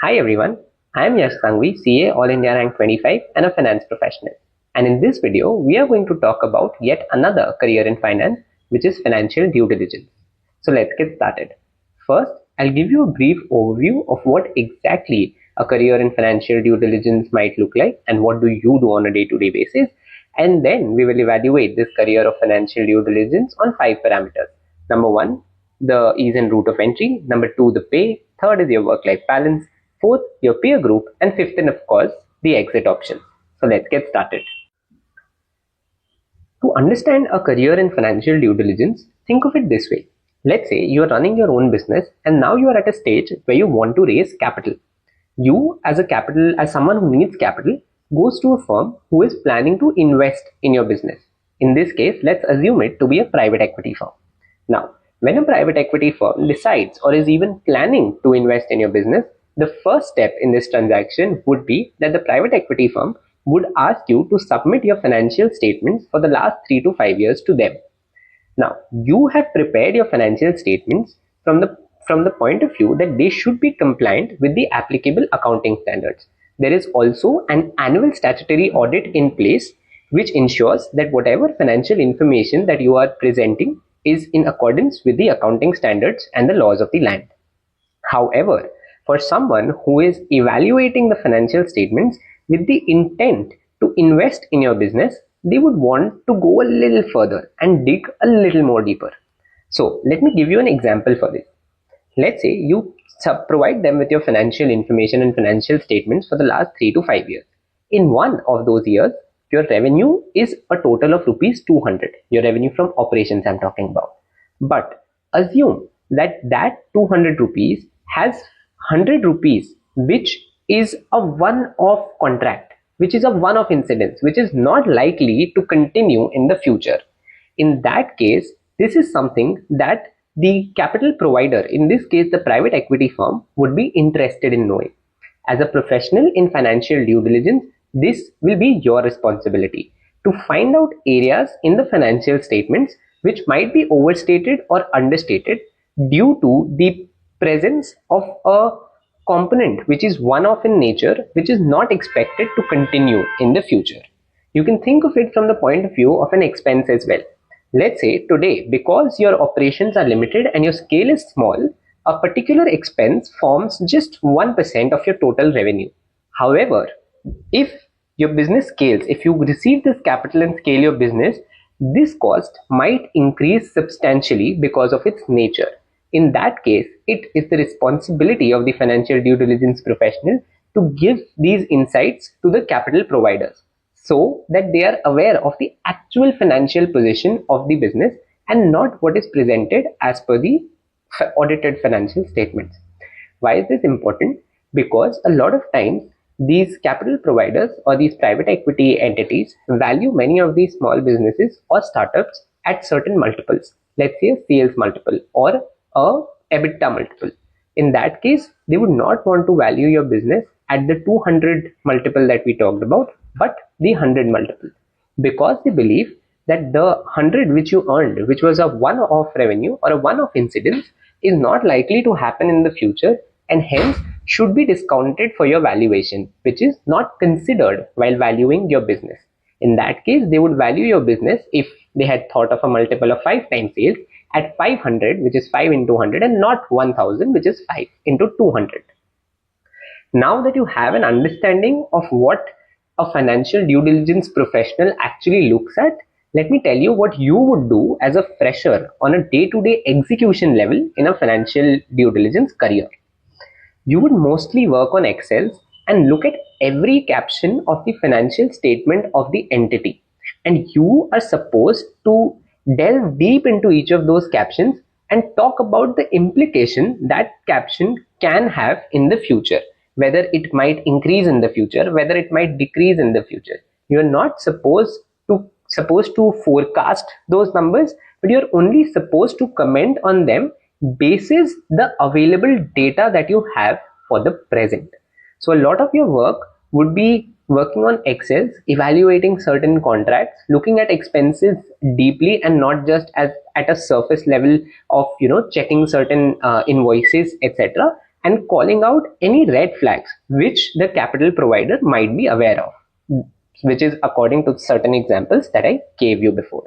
Hi everyone, I am Yash Sangvi, CA All India Rank 25 and a finance professional. And in this video, we are going to talk about yet another career in finance, which is financial due diligence. So let's get started. First, I'll give you a brief overview of what exactly a career in financial due diligence might look like and what do you do on a day-to-day basis. And then we will evaluate this career of financial due diligence on 5 parameters. Number 1, the ease and route of entry. Number 2, the pay. Third is your work-life balance. Fourth, your peer group. And fifth, and of course, the exit option. So let's get started. To understand a career in financial due diligence, think of it this way. Let's say you are running your own business and now you are at a stage where you want to raise capital. You, as someone who needs capital, goes to a firm who is planning to invest in your business. In this case, let's assume it to be a private equity firm. Now, when a private equity firm decides or is even planning to invest in your business, the first step in this transaction would be that the private equity firm would ask you to submit your financial statements for the last 3 to 5 years to them. Now, you have prepared your financial statements from the point of view that they should be compliant with the applicable accounting standards. There is also an annual statutory audit in place which ensures that whatever financial information that you are presenting is in accordance with the accounting standards and the laws of the land. However, for someone who is evaluating the financial statements with the intent to invest in your business, they would want to go a little further and dig a little more deeper. So let me give you an example for this. Let's say you provide them with your financial information and financial statements for the last 3 to 5 years. In one of those years, your revenue is a total of rupees 200. Your revenue from operations I'm talking about. But assume that 200 rupees has 100 rupees, which is a one-off contract, which is a one-off incidence, which is not likely to continue in the future. In that case, this is something that the capital provider, in this case the private equity firm, would be interested in knowing. As a professional in financial due diligence, this will be your responsibility to find out areas in the financial statements which might be overstated or understated due to the presence of a component which is one-off in nature, which is not expected to continue in the future. You can think of it from the point of view of an expense as well. Let's say today, because your operations are limited and your scale is small, a particular expense forms just 1% of your total revenue. However, if your business scales, if you receive this capital and scale your business, this cost might increase substantially because of its nature. In that case, it is the responsibility of the financial due diligence professional to give these insights to the capital providers so that they are aware of the actual financial position of the business and not what is presented as per the audited financial statements. Why is this important? Because a lot of times these capital providers or these private equity entities value many of these small businesses or startups at certain multiples. Let's say a sales multiple or a EBITDA multiple. In that case, they would not want to value your business at the 200 multiple that we talked about, but the 100 multiple, because they believe that the 100 which you earned, which was a one-off revenue or a one-off incidence, is not likely to happen in the future and hence should be discounted for your valuation, which is not considered while valuing your business. In that case, they would value your business, if they had thought of a multiple of 5 times sales, at 500, which is 5 into 100, and not 1000, which is 5 into 200. Now that you have an understanding of what a financial due diligence professional actually looks at, let me tell you what you would do as a fresher on a day-to-day execution level in a financial due diligence career. You would mostly work on Excel and look at every caption of the financial statement of the entity. And you are supposed to delve deep into each of those captions and talk about the implication that caption can have in the future, whether it might increase in the future, whether it might decrease in the future. You are not supposed to forecast those numbers, but you're only supposed to comment on them basis the available data that you have for the present. So a lot of your work would be working on Excel, evaluating certain contracts, looking at expenses deeply and not just as at a surface level of checking certain invoices, etc., and calling out any red flags which the capital provider might be aware of, which is according to certain examples that I gave you before.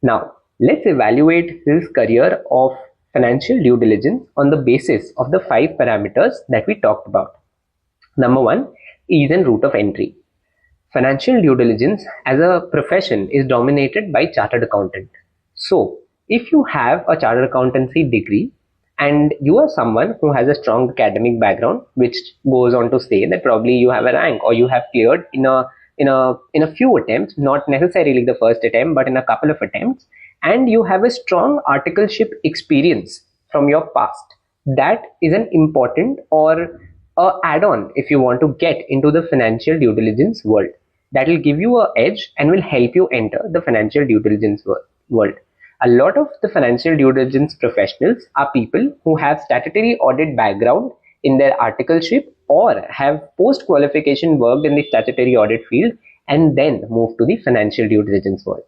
Now, let's evaluate his career of financial due diligence on the basis of the 5 parameters that we talked about. Number 1, ease and route of entry. Financial due diligence as a profession is dominated by chartered accountant. So, if you have a chartered accountancy degree and you are someone who has a strong academic background, which goes on to say that probably you have a rank or you have cleared in a few attempts, not necessarily the first attempt, but in a couple of attempts, and you have a strong articleship experience from your past, that is an important or a add-on if you want to get into the financial due diligence world. That will give you an edge and will help you enter the financial due diligence world. A lot of the financial due diligence professionals are people who have statutory audit background in their articleship or have post-qualification worked in the statutory audit field and then move to the financial due diligence world.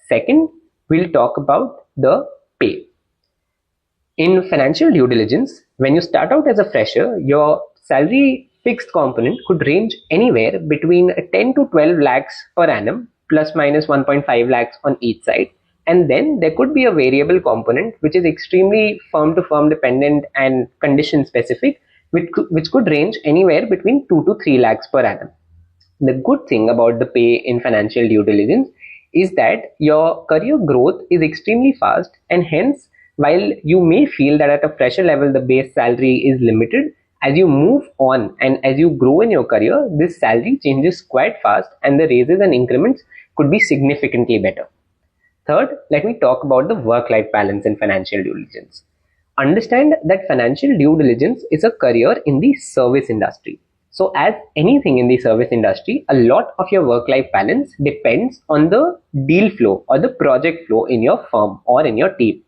Second, we'll talk about the pay. In financial due diligence, when you start out as a fresher, your salary fixed component could range anywhere between 10 to 12 lakhs per annum, plus minus 1.5 lakhs on each side. And then there could be a variable component which is extremely firm to firm dependent and condition specific, which could range anywhere between 2 to 3 lakhs per annum. The good thing about the pay in financial due diligence is that your career growth is extremely fast, and hence, while you may feel that at a fresher level the base salary is limited, as you move on and as you grow in your career, this salary changes quite fast and the raises and increments could be significantly better. Third, let me talk about the work-life balance in financial due diligence. Understand that financial due diligence is a career in the service industry. So as anything in the service industry, a lot of your work-life balance depends on the deal flow or the project flow in your firm or in your team.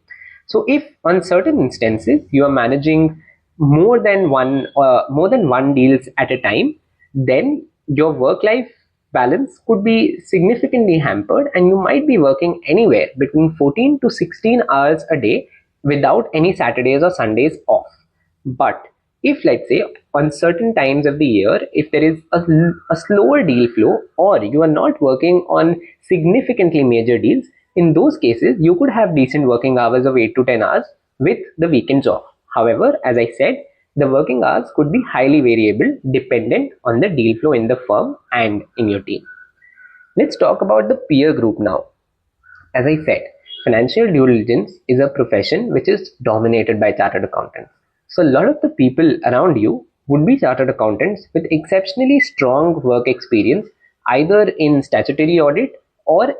So if on certain instances you are managing more than one deals at a time, then your work-life balance could be significantly hampered and you might be working anywhere between 14 to 16 hours a day without any Saturdays or Sundays off. But if, let's say, on certain times of the year, if there is a slower deal flow or you are not working on significantly major deals, in those cases you could have decent working hours of 8 to 10 hours with the weekends off. However, as I said, the working hours could be highly variable dependent on the deal flow in the firm and in your team. Let's talk about the peer group now. As I said, financial due diligence is a profession which is dominated by chartered accountants. So a lot of the people around you would be chartered accountants with exceptionally strong work experience, either in statutory audit or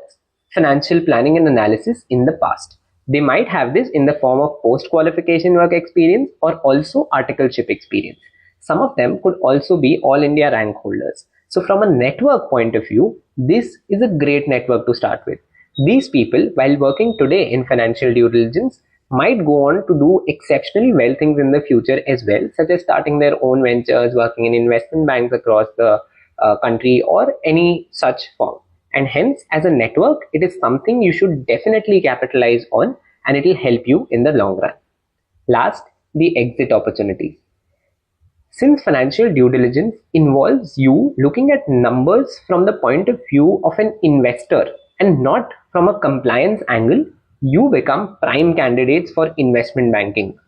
financial planning and analysis in the past. They might have this in the form of post-qualification work experience or also articleship experience. Some of them could also be all India rank holders. So from a network point of view, this is a great network to start with. These people, while working today in financial due diligence, might go on to do exceptionally well things in the future as well, such as starting their own ventures, working in investment banks across the country or any such firm. And hence, as a network, it is something you should definitely capitalize on and it will help you in the long run. Last, the exit opportunities. Since financial due diligence involves you looking at numbers from the point of view of an investor and not from a compliance angle, you become prime candidates for investment banking.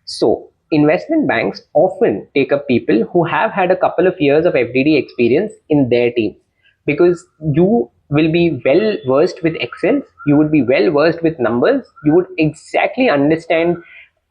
So, investment banks often take up people who have had a couple of years of FDD experience in their teams, because you will be well versed with Excel, you would be well versed with numbers, you would exactly understand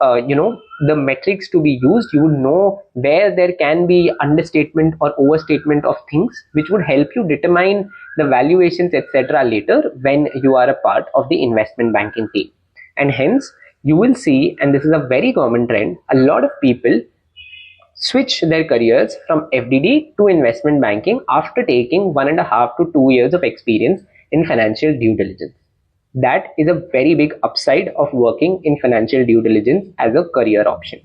the metrics to be used, you would know where there can be understatement or overstatement of things, which would help you determine the valuations, etc. later when you are a part of the investment banking team. And hence you will see, and this is a very common trend, a lot of people switch their careers from FDD to investment banking after taking 1.5 to 2 years of experience in financial due diligence. That is a very big upside of working in financial due diligence as a career option.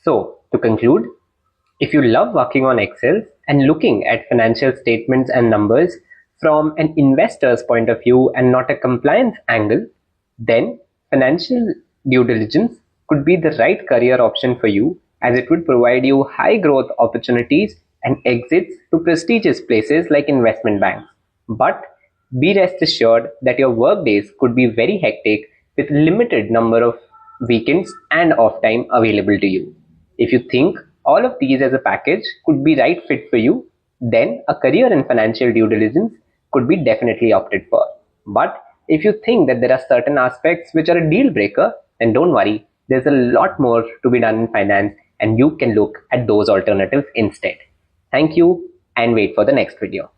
So, to conclude, if you love working on Excel and looking at financial statements and numbers from an investor's point of view and not a compliance angle, then financial due diligence could be the right career option for you, as it would provide you high growth opportunities and exits to prestigious places like investment banks. But be rest assured that your work days could be very hectic with limited number of weekends and off time available to you. If you think all of these as a package could be right fit for you, then a career in financial due diligence could be definitely opted for. But if you think that there are certain aspects which are a deal breaker, then don't worry. There's a lot more to be done in finance and you can look at those alternatives instead. Thank you and wait for the next video.